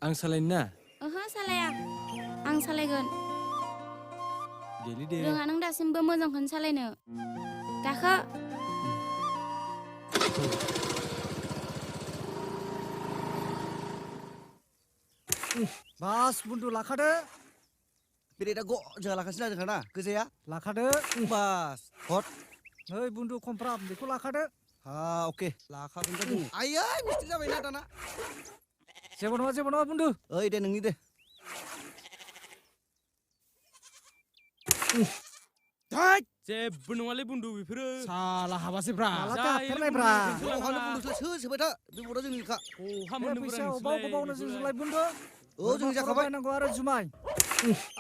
आं सालायनो ना? ओहो सालाया आं सालायगोन देलै दे। रोङा नों दासिमबो मोजांखौनो सालायनो गाखो बास बुन्दु लाखादो बेरेदा जोंहा लाखासिनो जोंहा गोजाया लाखादो बास हट नै बुन्दु खमफ्राम बेखौ लाखादो हा अके लाखागोन जों आयै मिस्टेक जाबायना दाना जेबो नङा बुन्दु ओइ दे नोंनि दे जेबो नङालै बुन्दु बेफोरो। साला हाबासैब्रा माला जायोलै जाथारनायब्रा बुन्दु, अहानो बुन्दुसलाय सोबाय था बे बड़ा जोंनिखा बहा बे मोननो फैसा अबावनो जोंलाय बुन्दु औ जों जाखाबाय नांगौ आरो जुमाय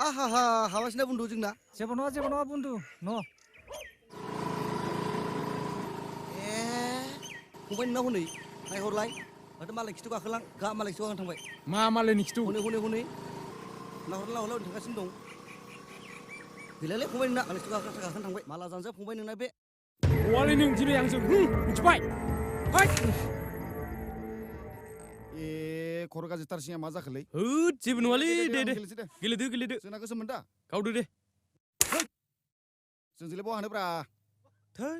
आहा हाबासिना बुन्दु जोंना जेबो नङा बुन्दु न' ए फंबाय नोंना हनै नायहरलाय माथो मालाय खिथु गाखोलां गा मालाय खिथु गाखोना थांबाय मा मालायनि खिथु? हनै नाहरलाय थांगासिनो दं गैलालै फंबाय नोंना मालाय खिथु गाखोना थांबाय माला जानोसै फंबाय नोंना बे गवालै नों दिनै आंजों मिथिबाय? ए खर' गाज्रि थारसिङा मा जाखोलै होद जेबो नङालै दे गेलेसै दे गेलेदो जोंना गोसोमोन दा गावदो दे। जोंजोंलाय बहा हानोब्रा थै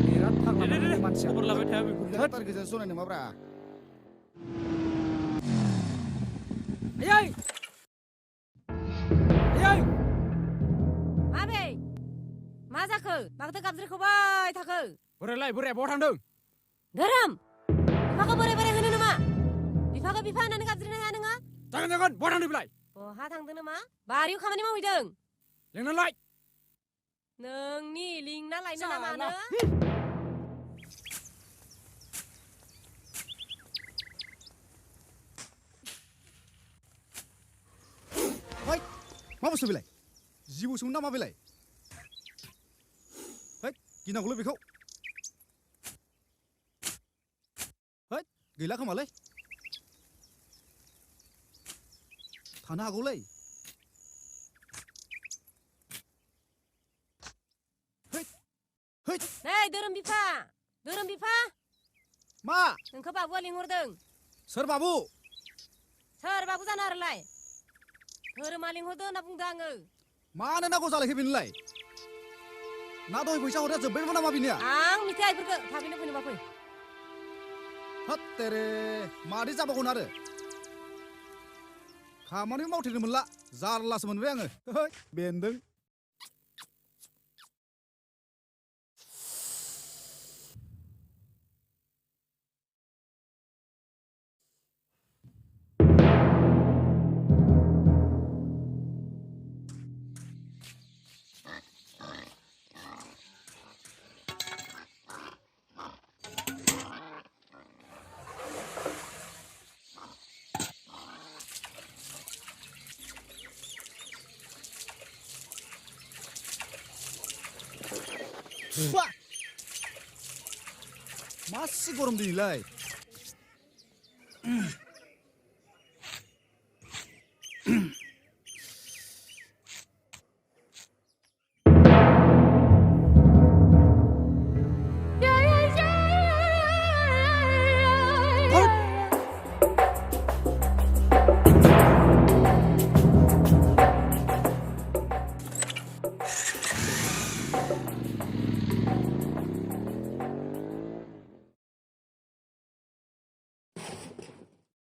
बिराद फाग्ला दे मोनलै मानसिया खबर लाबाय थाया बेफोरखौ। तार गोजा सनाय नङाब्रा आयै माबे मा जाखो माखौथो गाबज्रिखोबाय थाखो बोराया बहा थांदों? धोरोम बिफाखौ बोरै होनो नामा बिफाखौ बिफा होननानै गाबज्रिनो हाया नोङो जागोन बहा थांदों बेलाय? बहा थांदों नामा बारियाव खामानि मावहैदों लेंनालाय। नोंनि लिंना लायनो ना मानो मा बुस्थु बेलाय जिबौसोमोन नामा बेलाय है गिनांगौलै बेखौ है गैला खोमालै थानो हागौलै नै धोरोम बिफा मा नोंखौ बाबुआ लिंहरदों सोर बाबु सोर बाबु जानो आरोलाय धोरोमा लिंहरदों होनना बुंदों आङो मानो नांगौ जालायखो बेनोलाय ना दहाय फैसा हरनाया जोब्बायमोन नामा बिनिया आं मिथिया बेफोरखौ थाबैनो फैनोबा फै हात तेरे मादै जाबावगोन आरो खामानि मावथेनो मोनला जारलासो मोनबाय आङो बेन्दों मासि गरम दिनैलाय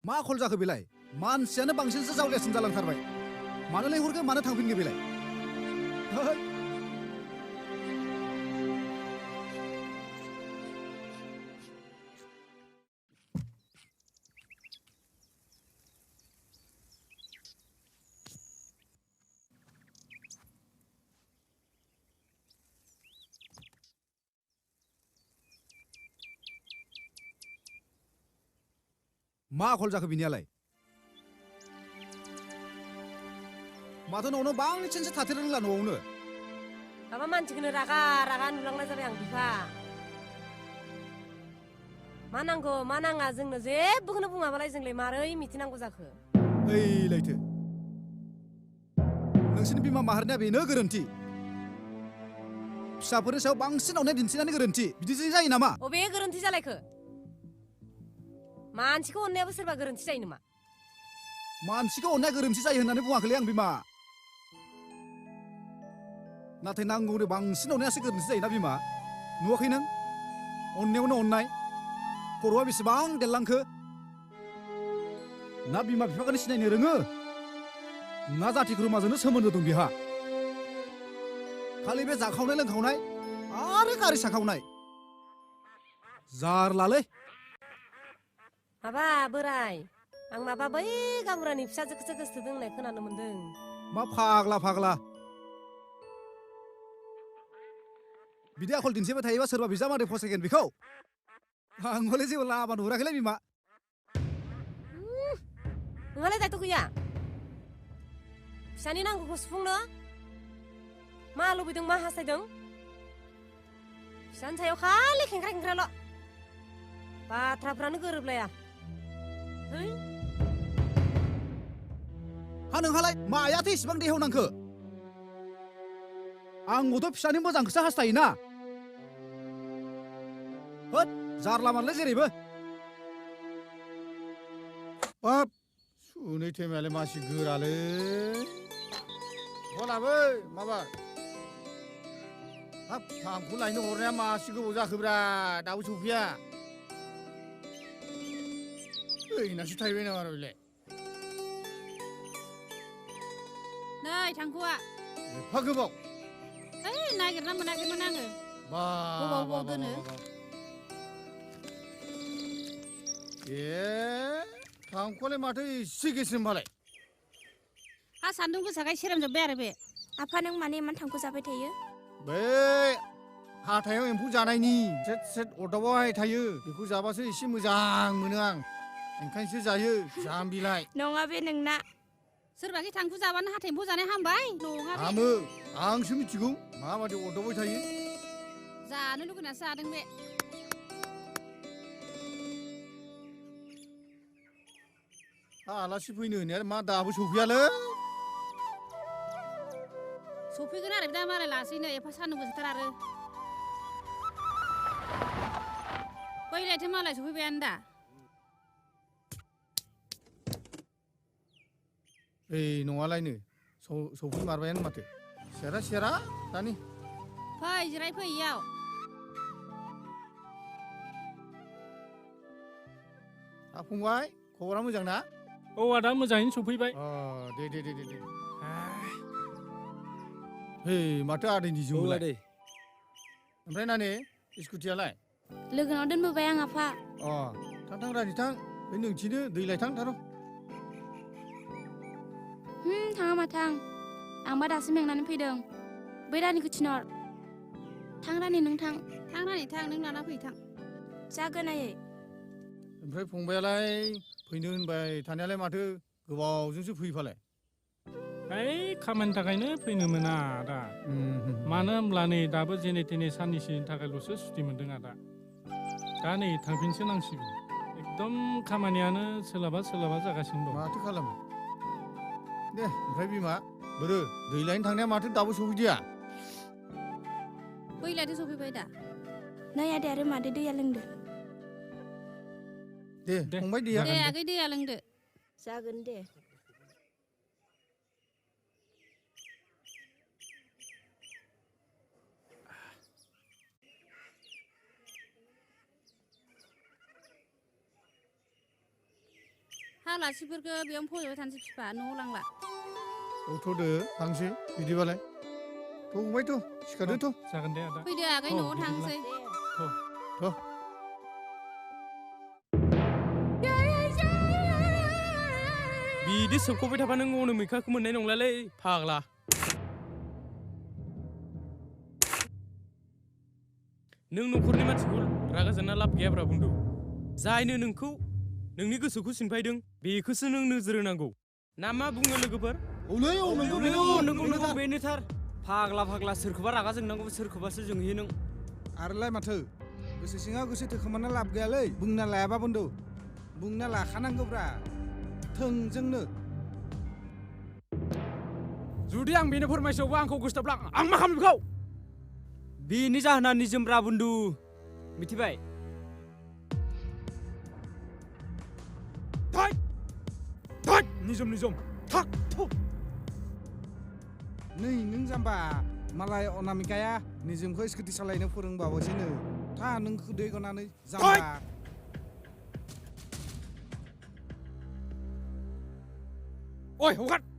मा खल जाखो बेलाय मानसियानो बांसिनसो जावलियासिन जालांथारबाय मानो लेंहरखो मानो थांफिनखो बेलाय मा खल जाखो बिनियालाय माथो न'आवनो बांसिनसो थाथेर रोंला न'आवनो माबा मानसिखौनो रागा नुलांनाय जाबाय आं बिफा मा नांगौ मा नाङा जोंनो जेबोखौनो बुङाबालाय जोंलाय मारै मिथिनांगौ जाखो ओइ लैथो नोंसोरनि बिमा माहारिना बेनो गोरोन्थि फिसाफोरनि सायाव बांसिन अननाय दिन्थिनानै गोरोन्थि बिदिजों जायो नामा अबे गोरोन्थि जालायखो मानसिखौ अननायाबो सोरबा गोरोन्थि जायो नामा मानसिखौ अननाया गोरोन्थि जायो होननानै बुङाखैलै आं बिमा नाथाय नांगौनि बांसिन अननायासो गोरोन्थि जायोना बिमा नुवाखै नों अननायावनो अननाय खर'आ बेसेबां देरलांखो ना बिमा बिफाखौनो सिनायनो रोङो ना जाथि खुरमाजोंनो सोमोन्दो दं बिहा खालि बे जाखावनाय लोंखावनाय आरो गारि साखावनाय जारलालै माबा बोराय आं माबा बै गावबुरानि फिसाजोखौसो गोसोथोदों होननाय खोनानो मोन्दों मा फाग्ला बिदि आखल दिन्थिबाय थायोबा सोरबा बिजामादै फसायगोन बेखौ आं हले जेबो लामा नुहुराखैलै बिमा नोंहालाय दायथ' गैया फिसानि नांगौखौ सुफुंनो मा लुबैदों मा हास्थायदों फिसानि सायाव खालि खेंख्रा-खेंख्राल' बाथ्राफ्रानो गोरोबलाया हा नोंहालाय मायाथो इसिबां देहायाव नांखो आंबोथ' फिसानि मोजांखौसो हास्थायोना होद जारला मानलै जेरैबो बाब सुनै थेमायालाय मासि गोरालै हलाबै माबा हाब थांखौ लायनो हरनाया मासि गोबाव जाखोब्रा दाबो सफैया ओइनासो थाहैबाय नामा बेलाय नै थांखुआ एफा गोबाव ओइ नागिरना मोनाखैमोन आङो बा बबाव दोनो थांखौलाय माथो एसे गेसो होनबालाय हा सान्दुं गोसाखाय सेरेमजोब्बाय आरो बे आफा नों मानो इमान थांखु जाबाय थायो बै हाथायाव एम्फौ जानायनि सेट सेट अरदाबावहाय थायो बेखौ जाबासो एसे मोजां मोनो आं ओंखायनोसो जायो जाम्बिलाय नङा बे नोंना सोरबाखि थांखु जाबानो हाथाय एम्फौ जानाय हामबाय नङा बे हामो आंसो मिथिगौ माबादि अरदाबाय थायो जानो लुगैनासो जादों बे आलासि फैनो होनाया मा दाबो सफैयालै सफैगोन आरो दा मालाय लासैनो एफा सान्दुं गोसाथार आरो बैलायथो मालाय सफैबायानो दा ओइ नङालायनो सफैमारबायानो माथो सेरा दानि फै जिराय फै इयाव फंबाय खबरा मोजां ना औ आदा मोजाङैनो सफैबाय दे हे माथो आदैनि जिउलाय ओमफ्राय नानि स्कुटियालाय लोगोनाव दोनबोबाय आं आफा थां रानि थां बे नोंथिनो दै लायथां थार' थाङा माथां आंबा दासो मेंनानै फैदों बै रानिखौ थिनहर थां रानि नों थां रानि थां नों लाना फै थां जागोन आयै ओमफ्राय फंबायालाय फैनो होनबाय थानायालाय माथो गोबावजोंसो फैफालाय ओइ खामानिनि थाखायनो फैनो मोना आदा मानो होनब्ला नै दाबो जेने तेने साननैसोनि थाखायल'सो सुटि मोन्दों आदा दा नै थांफिनसो नांसिगौ एकदम खामानियानो सोलाबा जागासिनो दं माथो खालामो दे ओमफ्राय बिमा बोरो दै लायनो थांनाया माथो दाबो सफैदिया बैलायथो सफैबाय दा नै आदै आरो मादै दैया लोंदो दे फंबाय दैया दे आगै दैया लोंदो जागोन दे आलासिफोरखौ बेयावनो फज'बाय थानोसै बिफा न'आव लांला थ'दो थांसै बिदिबालाय फंबायथ' सिखारदोथ' जागोन दे आदा फैदो आगै न'आव थांसै बिदि सोबख'बाय थाबा नों अनो मैखाखौ मोननाय नंलालै फाग्ला नों न'खरनि मानसिखौ रागा जोंना लाब गैयाब्रा बुन्दु जायनो नोंखौ नोंनि गोसोखौ सिनफायदों बेखौसो नों नोजोर होनांगौ ना मा बुङो लोगोफोर नंगौ बेनोथार फाग्ला सोरखौबा रागा जोंनांगौ सोरखौबासो जोंहैयो नों आरोलाय माथो गोसो सिङाव गोसो थोखोमाना लाब गैयालै बुंना लायाबा बन्दु बुंना लाखानांगौब्रा थोंजोंनो जुदि आं बेनो फोरमायसोबा आंखौ गोसोथाबला आं मा खालामनो बेखौ बेनि जाहोना निजोमब्रा बुन्दु मिथिबाय निजम थाक थु नै नों जाम्बा मालाय अनामिकाया निजोमखौ स्कुटि सालायनो फोरोंबावोसैनो था नों खुदै गनानै जाम्बा ओइ हगार